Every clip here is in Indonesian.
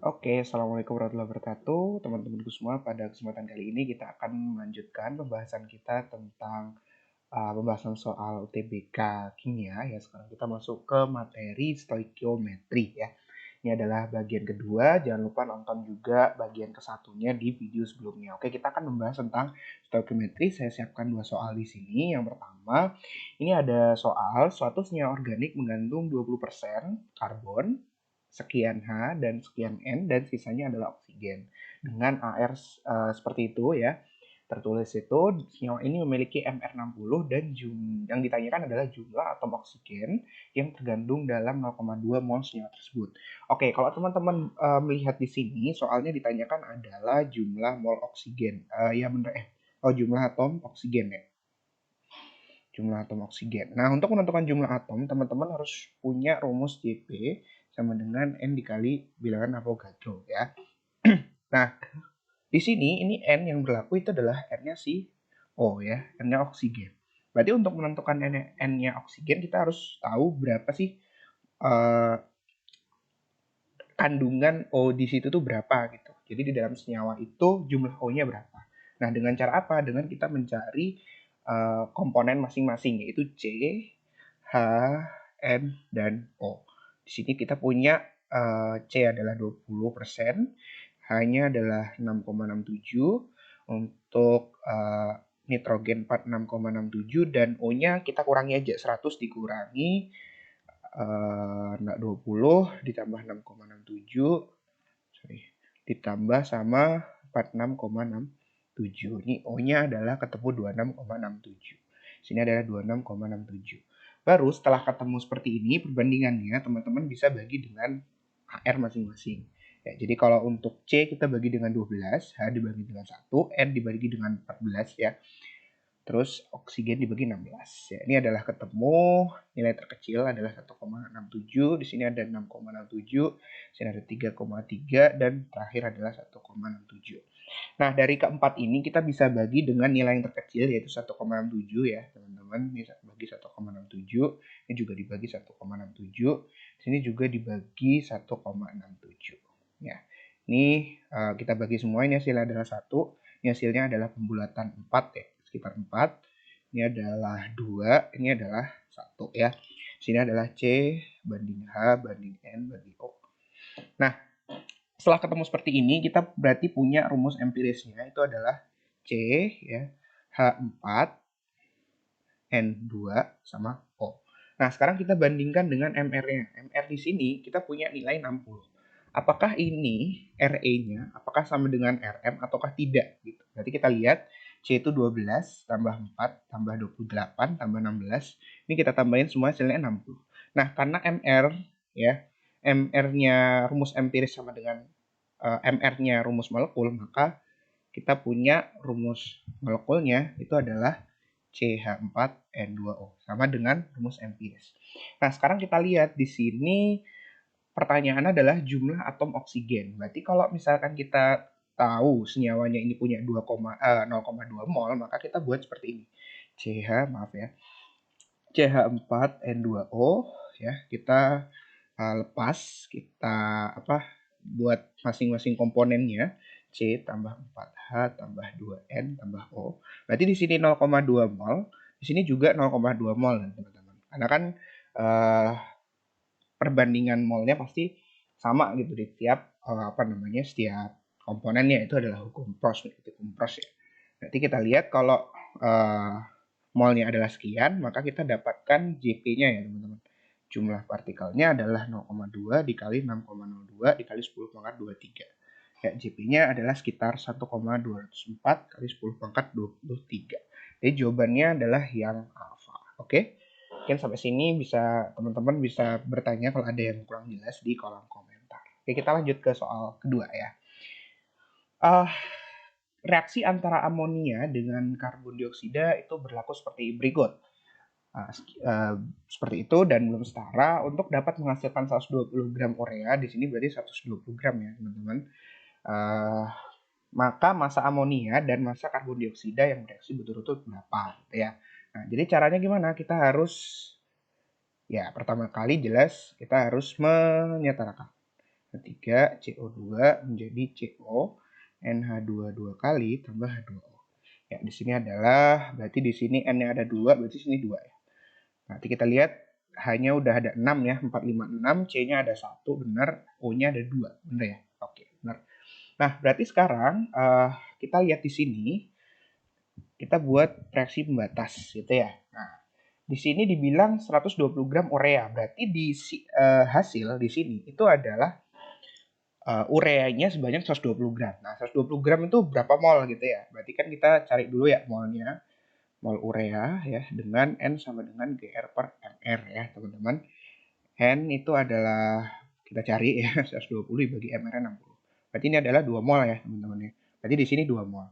Oke, assalamualaikum warahmatullahi wabarakatuh, teman-temanku semua. Pada kesempatan kali ini kita akan melanjutkan pembahasan kita tentang pembahasan soal UTBK kimia ya. Sekarang kita masuk ke materi stoikiometri ya. Ini adalah bagian kedua. Jangan lupa nonton juga bagian kesatunya di video sebelumnya. Oke, kita akan membahas tentang stoikiometri. Saya siapkan dua soal di sini. Yang pertama, ini ada soal suatu senyawa organik mengandung 20% karbon, sekian H dan sekian N, dan sisanya adalah oksigen. Dengan AR seperti itu ya. Tertulis itu senyawa ini memiliki MR60 dan yang ditanyakan adalah jumlah atom oksigen yang tergandung dalam 0,2 mol senyawa tersebut. Oke, kalau teman-teman melihat di sini soalnya ditanyakan adalah jumlah mol oksigen. Ya benar jumlah atom oksigen ya. Jumlah atom oksigen. Nah, untuk menentukan jumlah atom, teman-teman harus punya rumus Jp sama dengan N dikali bilangan Avogadro ya. Nah, di sini ini N yang berlaku itu adalah N-nya si O ya, N-nya oksigen. Berarti untuk menentukan N-nya oksigen kita harus tahu berapa sih kandungan O di situ tuh berapa gitu. Jadi di dalam senyawa itu jumlah O-nya berapa. Nah, dengan cara apa? Dengan kita mencari komponen masing-masing yaitu C, H, N, dan O. Di sini kita punya C adalah 20%, H-nya adalah 6,67, untuk nitrogen 46,67, dan O-nya kita kurangi aja, 100 dikurangi 20 ditambah 6,67, sorry, ditambah sama 46,67. Ini O-nya adalah ketemu 26,67. Sini adalah 26,67. Baru setelah ketemu seperti ini perbandingannya, teman-teman bisa bagi dengan HR masing-masing. Ya, jadi kalau untuk C kita bagi dengan 12, H dibagi dengan 1, N dibagi dengan 14 ya. Terus oksigen dibagi 16. Ya, ini adalah ketemu nilai terkecil adalah 1,67, di sini ada 6,67, di sini ada 3,3, dan terakhir adalah 1,67. Nah, dari keempat ini kita bisa bagi dengan nilai yang terkecil yaitu 1,67 ya, teman-teman. Ini bagi 1,67, ini juga dibagi 1,67, sini juga dibagi 1,67. Ya. Ini kita bagi semua, ini hasilnya adalah 1, ini hasilnya adalah pembulatan 4 ya, sekitar 4. Ini adalah 2, ini adalah 1 ya. Sini adalah C banding H banding N banding O. Nah, setelah ketemu seperti ini, kita berarti punya rumus empirisnya, itu adalah C ya, H4 N2 sama O. Nah, sekarang kita bandingkan dengan MR-nya. MR di sini kita punya nilai 60. Apakah ini RE-nya apakah sama dengan RM ataukah tidak gitu. Berarti kita lihat C itu 12 tambah 4 tambah 28 tambah 16. Ini kita tambahin semua hasilnya 60. Nah, karena MR ya, MR-nya rumus empiris sama dengan MR-nya rumus molekul, maka kita punya rumus molekulnya itu adalah CH4N2O sama dengan rumus empiris. Nah, sekarang kita lihat di sini pertanyaannya adalah jumlah atom oksigen. Berarti kalau misalkan kita tahu senyawanya ini punya 0,2 mol, maka kita buat seperti ini. CH4N2O ya, kita lepas, kita buat masing-masing komponennya. C tambah 4H tambah 2N tambah O. Berarti di sini 0,2 mol, di sini juga 0,2 mol teman-teman. Karena kan perbandingan molnya pasti sama gitu di tiap setiap komponennya, itu adalah hukum Pros ya. Nanti kita lihat kalau molnya adalah sekian, maka kita dapatkan Jp-nya ya teman-teman. Jumlah partikelnya adalah 0,2 dikali 6,02 dikali 10 pangkat 23. Ya, Jp-nya adalah sekitar 1,204 kali 10 pangkat 23. Jadi jawabannya adalah yang alfa. Oke? Mungkin sampai sini teman-teman bisa bertanya kalau ada yang kurang jelas di kolom komentar. Oke, kita lanjut ke soal kedua ya. Reaksi antara amonia dengan karbon dioksida itu berlaku seperti berikut. Seperti itu dan belum setara. Untuk dapat menghasilkan 120 gram urea, di sini berarti 120 gram ya teman-teman. Maka massa amonia dan massa karbon dioksida yang bereaksi berturut-turut berapa gitu ya. Nah, jadi caranya gimana? Kita harus pertama kali jelas kita harus menyetarakan. CO2 menjadi CO, NH2 2 kali tambah H2O. Ya, di sini adalah, berarti di sini N-nya ada 2, berarti sini 2 ya. Nanti kita lihat H-nya udah ada 6 ya, 4, 5, 6, C-nya ada 1, benar, O-nya ada 2, benar ya? Oke, benar. Nah, berarti sekarang kita lihat di sini, kita buat reaksi pembatas gitu ya. Nah, di sini dibilang 120 gram urea, berarti di hasil di sini itu adalah ureanya sebanyak 120 gram. Nah, 120 gram itu berapa mol gitu ya? Berarti kan kita cari dulu ya molnya. Mol urea ya dengan N sama dengan GR per MR ya, teman-teman. N itu adalah kita cari ya 120 dibagi MR 60. Berarti ini adalah 2 mol ya, teman-teman ya. Berarti di sini 2 mol.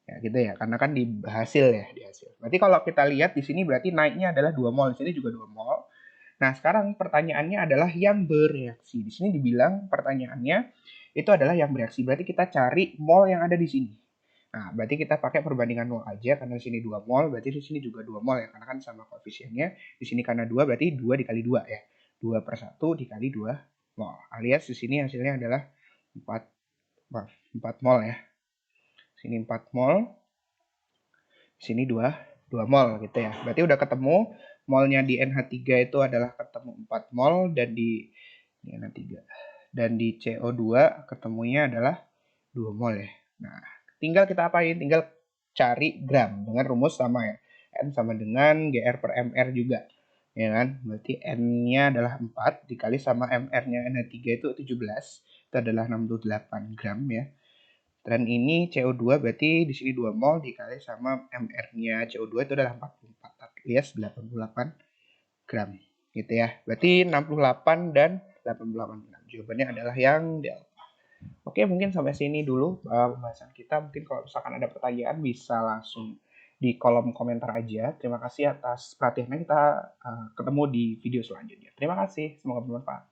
Ya, gitu ya. Karena kan di hasil ya, di hasil. Berarti kalau kita lihat di sini berarti naiknya adalah 2 mol, di sini juga 2 mol. Nah, sekarang pertanyaannya adalah yang bereaksi. Di sini dibilang pertanyaannya itu adalah yang bereaksi. Berarti kita cari mol yang ada di sini. Nah, berarti kita pakai perbandingan mol aja karena di sini 2 mol, berarti di sini juga 2 mol ya karena kan sama koefisiennya. Di sini karena 2 berarti 2 dikali 2 ya. 2 per 1 dikali 2 mol. Alias di sini hasilnya adalah 4 mol ya. Sini 4 mol. Sini 2 mol gitu ya. Berarti udah ketemu molnya di NH3 itu adalah ketemu 4 mol dan di NH3 dan di CO2 ketemunya adalah 2 mol ya. Nah, tinggal kita apain? Tinggal cari gram dengan rumus sama ya. N sama dengan GR per MR juga. Ya kan? Berarti N-nya adalah 4 dikali sama MR-nya NH3 itu 17. Itu adalah 68 gram ya. Dan ini CO2 berarti di sini 2 mol dikali sama MR-nya CO2 itu adalah 44 alias 88 gram gitu ya. Berarti 68 dan 88 gram. Jawabannya adalah yang delta. Oke, mungkin sampai sini dulu pembahasan kita. Mungkin kalau misalkan ada pertanyaan bisa langsung di kolom komentar aja. Terima kasih atas perhatiannya. Kita ketemu di video selanjutnya. Terima kasih, semoga bermanfaat.